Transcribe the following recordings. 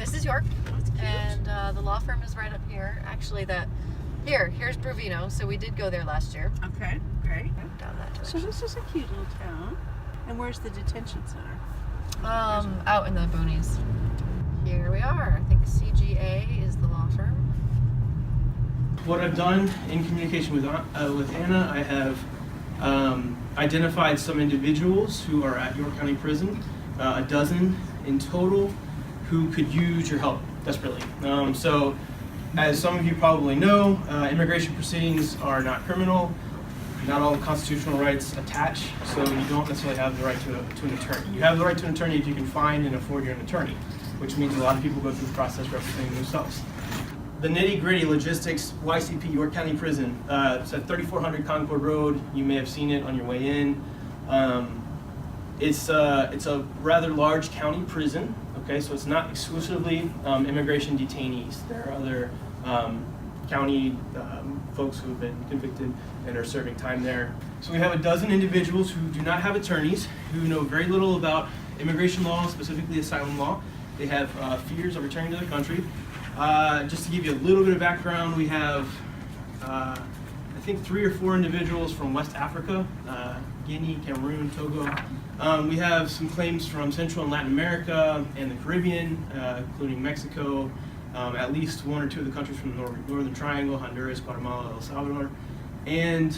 this is York, and the law firm is right up here. Actually, here's Bruvino, so we did go there last year. Okay, great. Down that So direction. this is a cute little town. And where's the detention center? Out in the boonies. Here we are. I think CGA is the law firm. What I've done in communication with Anna, I have identified some individuals who are at York County Prison, a dozen in total, who could use your help desperately. So, as some of you probably know, immigration proceedings are not criminal. Not all constitutional rights attach, so you don't necessarily have the right to an attorney. You have the right to an attorney if you can find and afford your own attorney, which means a lot of people go through the process representing themselves. The nitty-gritty logistics, YCP, York County Prison. It's at 3400 Concord Road. You may have seen it on your way in. It's a rather large county prison. Okay, so it's not exclusively immigration detainees. There are other county folks who have been convicted and are serving time there. So we have a dozen individuals who do not have attorneys, who know very little about immigration law, specifically asylum law. They have fears of returning to their country. Just to give you a little bit of background, we have I think 3 or 4 individuals from West Africa, Guinea, Cameroon, Togo. We have some claims from Central and Latin America and the Caribbean, including Mexico, at least 1 or 2 of the countries from the Northern Triangle, Honduras, Guatemala, El Salvador, and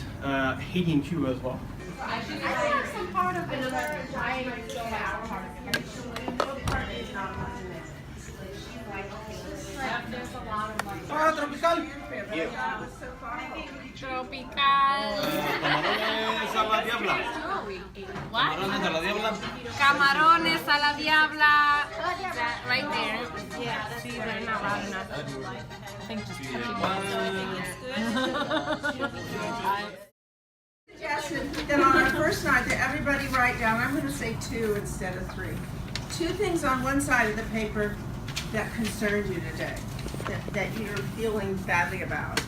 Haiti and Cuba as well. I think some part of it, there's a lot of like... tropical. Camarones a la diabla. What? Camarones a la diabla. Camarones a la diabla. That right there. Yeah, that's see, they're not loud enough. I think just Suggestion that on our first night that everybody write down, I'm going to say 2 instead of 3. 2 things on one side of the paper that concerned you today, that you're feeling badly about.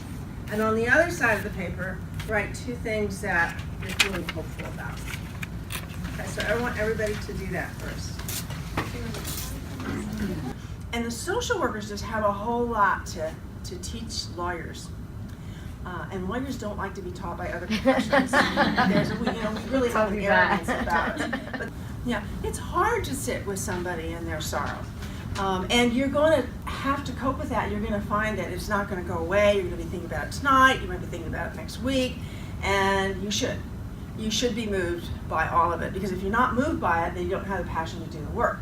And on the other side of the paper, write 2 things that you're feeling hopeful about. Okay, so I want everybody to do that first. And the social workers just have a whole lot to teach lawyers. And lawyers don't like to be taught by other professions. We really have an arrogance about it. But yeah, it's hard to sit with somebody in their sorrow. And you're going to have to cope with that. You're going to find that it's not going to go away. You're going to be thinking about it tonight. You might be thinking about it next week. And you should. You should be moved by all of it. Because if you're not moved by it, then you don't have the passion to do the work.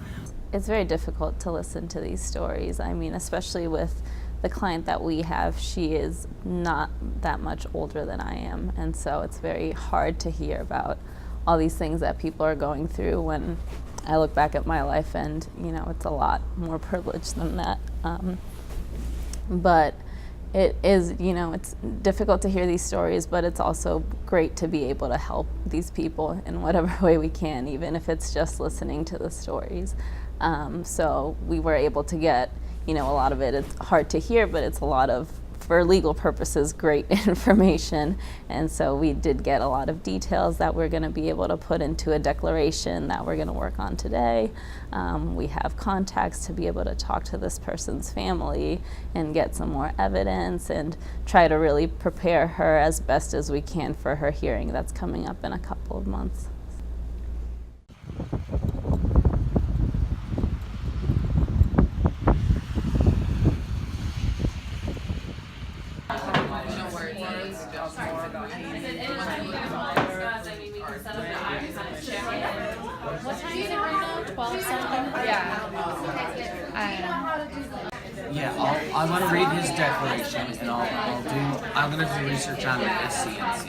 It's very difficult to listen to these stories. I mean, especially with the client that we have, she is not that much older than I am. And so it's very hard to hear about all these things that people are going through when I look back at my life and, you know, it's a lot more privileged than that. But it is, you know, it's difficult to hear these stories, but it's also great to be able to help these people in whatever way we can, even if it's just listening to the stories. So we were able to get, you know, a lot of it, it's hard to hear, but it's a lot of, for legal purposes, great information. And so we did get a lot of details that we're going to be able to put into a declaration that we're going to work on today. We have contacts to be able to talk to this person's family and get some more evidence and try to really prepare her as best as we can for her hearing that's coming up in a couple of months. What time is it right now? 12 something? Yeah, I want to read his declaration, and I'm going to do research on the SCNC.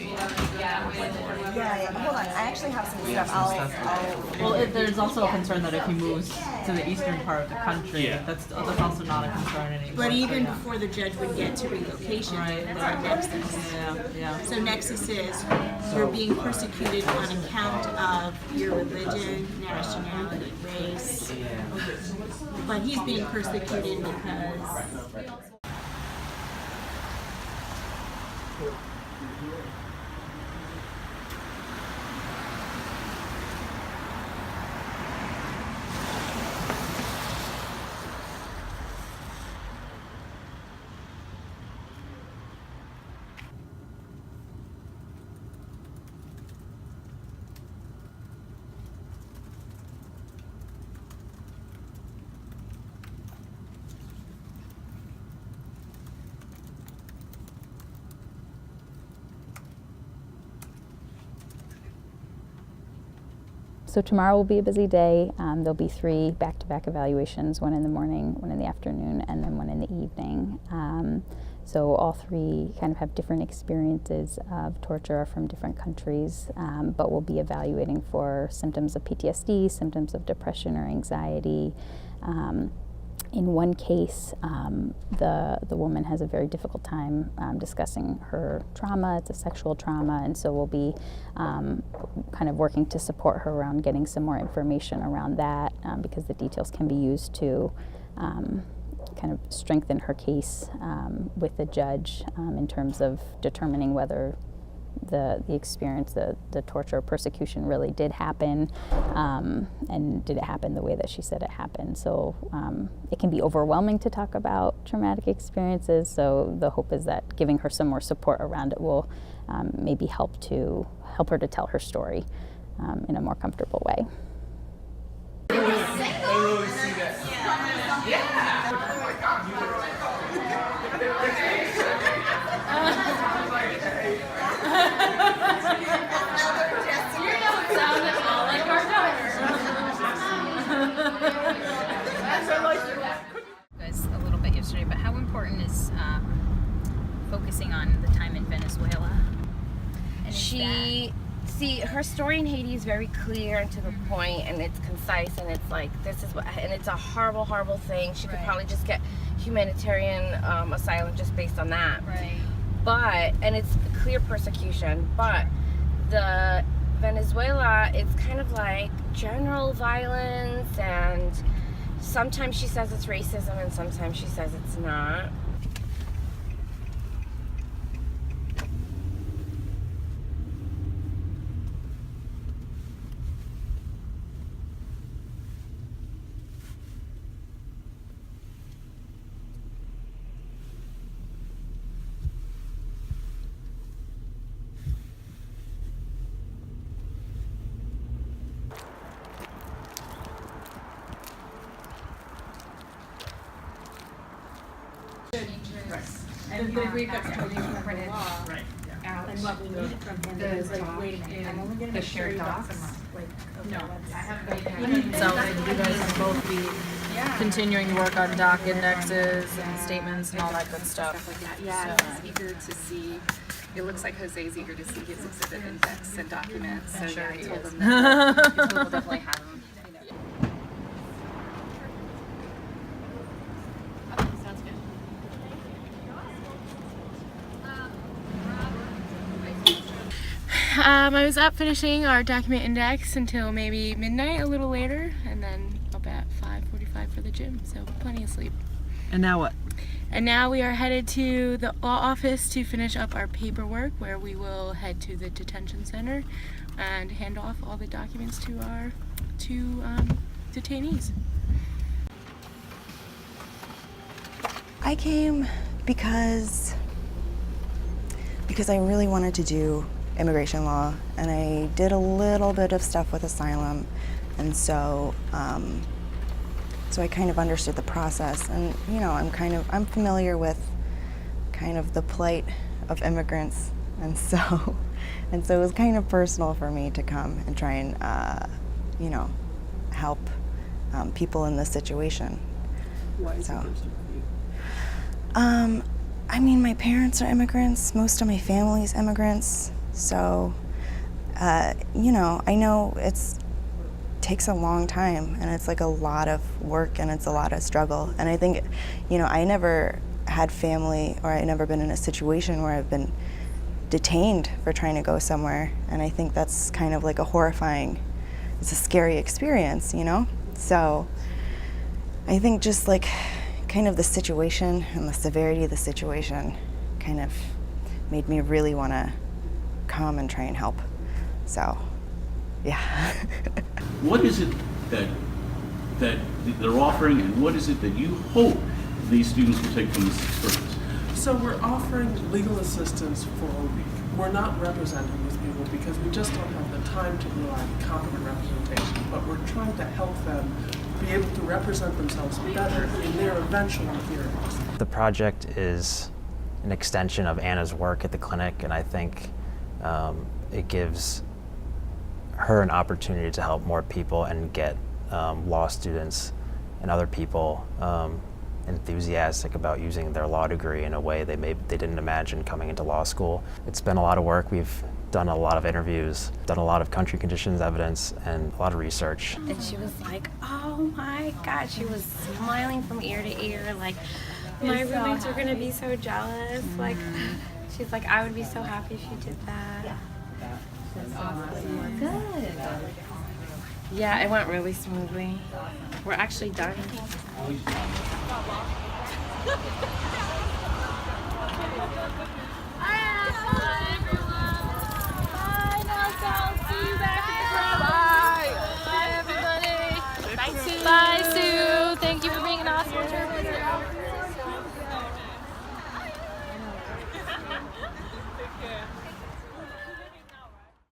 Yeah, hold on. I actually have some stuff. Well, there's also a concern that if he moves to the eastern part of the country, that's also not a concern anymore. But even before the judge would get to relocation, that's our nexus. Yeah. So nexus is you're being persecuted on account of your religion, nationality, race. But he's being persecuted because So tomorrow will be a busy day. There'll be 3 back-to-back evaluations, one in the morning, one in the afternoon, and then one in the evening. So all 3 kind of have different experiences of torture from different countries, but we'll be evaluating for symptoms of PTSD, symptoms of depression or anxiety. In one case, the woman has a very difficult time discussing her trauma. It's a sexual trauma, and so we'll be kind of working to support her around getting some more information around that, because the details can be used to kind of strengthen her case with the judge in terms of determining whether the experience, the torture or persecution really did happen, and did it happen the way that she said it happened. So it can be overwhelming to talk about traumatic experiences, so the hope is that giving her some more support around it will maybe help her to tell her story in a more comfortable way. Guys, a little bit yesterday, but how important is focusing on the time in Venezuela? And See, her story in Haiti is very clear and to the point, and it's concise, and it's like, this is what, and it's a horrible, horrible thing. She could probably just get humanitarian asylum just based on that. Right. But, and it's clear persecution, but the Venezuela, it's kind of like general violence, and sometimes she says it's racism and sometimes she says it's not. And the brief explanation of the law. Right. Out. And what we needed from him is like, wait a minute, I'm only gonna share docs. Like, no, I have. So you guys will both be continuing to work on doc indexes and statements and all that good stuff. Yeah, he's eager to see. It looks like Jose's eager to see his exhibit index and documents. So Sure yeah, I he told is. him that we'll definitely have him. I was up finishing our document index until maybe midnight, a little later, and then up at 5:45 for the gym, so plenty of sleep. And now what? And now we are headed to the law office to finish up our paperwork, where we will head to the detention center and hand off all the documents to our detainees. I came because I really wanted to do immigration law, and I did a little bit of stuff with asylum, and so I kind of understood the process, and you know, I'm familiar with kind of the plight of immigrants, and so it was kind of personal for me to come and try and you know, help people in this situation. Why is it personal for you? I mean, my parents are immigrants. Most of my family's immigrants. So, you know, I know it takes a long time, and it's like a lot of work, and it's a lot of struggle. And I think, you know, I never had family, or I never been in a situation where I've been detained for trying to go somewhere. And I think that's kind of like it's a scary experience, you know? So I think just like kind of the situation and the severity of the situation kind of made me really want to come and try and help. So, yeah. What is it that they're offering, and what is it that you hope these students will take from this experience? So we're offering legal assistance for a week. We're not representing these people because we just don't have the time to provide competent representation, but we're trying to help them be able to represent themselves better in their eventual hearings. The project is an extension of Anna's work at the clinic, and I think it gives her an opportunity to help more people and get law students and other people enthusiastic about using their law degree in a way they didn't imagine coming into law school. It's been a lot of work. We've done a lot of interviews, done a lot of country conditions evidence, and a lot of research. And she was like, oh my God, she was smiling from ear to ear, like, my roommates are gonna be so jealous. Like, she's like, I would be so happy if you did that. Good. Yeah, it went really smoothly. We're actually done.